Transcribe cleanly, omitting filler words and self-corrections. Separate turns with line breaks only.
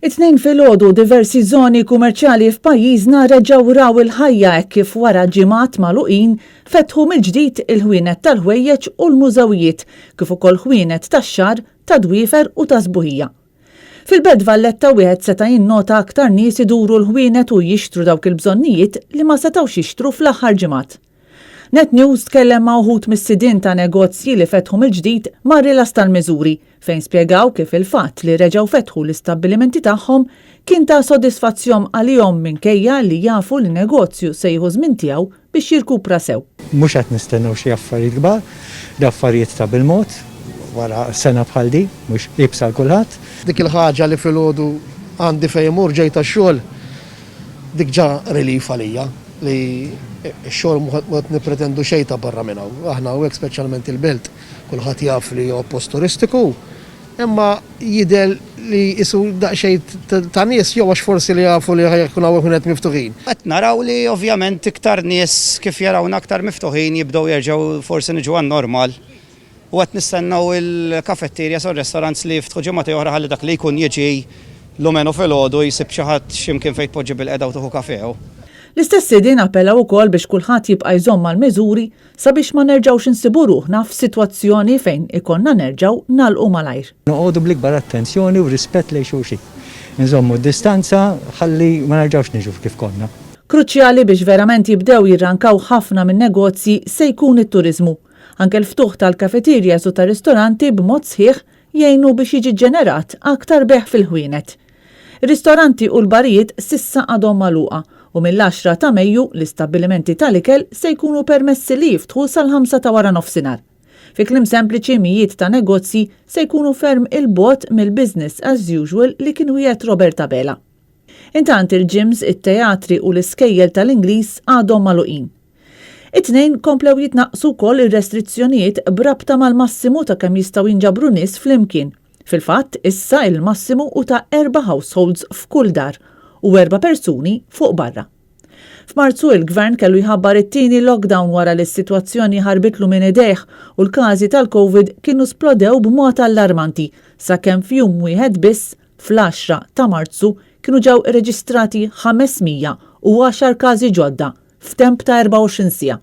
It-tnejn filgħodu diversi żoni kummerċjali f'pajjiżna reġgħu raw il-ħajja hekk kif wara ġimgħat magħluqin fetħu mill-ġdid il-ħwienet tal-ħwejjeġ u l-mużewijiet kif ukoll ħwienet tax-xahar ta' dwiefer u ta' sbuħija. Fil-Belt Valletta wieħed seta' jinnota aktar nies iduru l-ħwienet u jixtru dawk il-bżonnijiet li ma setgħux jixtru fl-aħħar ġimgħat. Net News tkellem ma' wħud mis-sidien ta' negozji li fetħu mill-ġdid ma' rilas tal-Miżuri fejn spjegaw kif il-fatt li reġgħu fetħu l-istabbilimenti tagħhom kien ta' sodisfazzjon għalihom minkejja li jafu li negozju se jieħu żmien tiegħu biex jirkupra sew.
Mhux qed nistennew xi affarijiet kbar, affarijiet ta' bil-mod wara sena bħal di, mhux ibsa kulħadd.
Dik il-ħaġa li filgħodu għandi fejn imur ġej tax-xogħol dik ġa relief għalija li x-xogħol mod nippretendu xejn ta' barra minn hawn. Aħna hawnhekk speċjalment il-Belt kulħadd jaf li huwa post turistiku, imma jidher li isu daqsxejn ta' nies jew għax forsi li jafu li ħajkun hawn qed miftuħin.
Qed naraw li ovvjament iktar nies kif jarawna aktar miftuħin jibdew jerġgħu forsi niġu għan-normal. U qed nistennew il-kafetterjas u r-restaurants li jiftħu ġimgħa oħra ħalli dak li jkun jiġi l-omenu filgħodu jsib xi ħadd x'imkien fejn tpoġġi bil-qeda u tieħu kafew.
L-istess sidien appellaw ukoll biex kulħadd jibqa' jżomm mal-miżuri sabiex ma nerġgħux insibu ruħna f'sitwazzjoni fejn ikonna nerġgħu nagħlqu malajr.
Noqogħdu bl-ikbar attenzjoni u rispett lejn xulxin. Inżommu d-distanza ħalli ma nerġgħux niġu kif konna.
Kruċjali biex verament jibdew jirrankaw ħafna minn negozji se jkun it-turiżmu. Anke l-ftuħ tal-kafeterjas u tar-ristoranti b'mod sħiħ jgħinu biex jiġi ġenerat aktar beħ fil-ħwienet. Ir-ristoranti u l-barijiet sissa għadhom magħluqa u mill-10 ta' Mejju l-istabbilimenti tal-ikel se jkunu permessi li jiftħu sal-5 ta' wara nofsinhar. Fi kliem sempliċi mijiet ta' negozji se jkunu ferm il-bogħod mill-business as usual li kien wieħed Robert Tabela. Intant il-gyms, it-teatri u l-iskejjel tal-Ingliż għadhom magħluqin. It-tnejn komplew jitnaqsu wkoll ir-restrizzjonijiet brabta mal-massimu ta' kemm jistgħu jinġabru nies flimkien. Fil-fatt, issa il-massimu u ta' 4 households f'kull dar u 4 persuni fuq barra. F'Marzu il-Gvern kellu jħabbar it-tieni lockdown wara li s-sitwazzjoni ħarbitlu minn idejh u l-każi tal-COVID kienu splodew b'mod allarmanti sakemm f'jum wieħed biss fl-10 ta' Marzu kienu ġew irreġistrati 510 każi ġodda f'temp ta' 24 siegħa.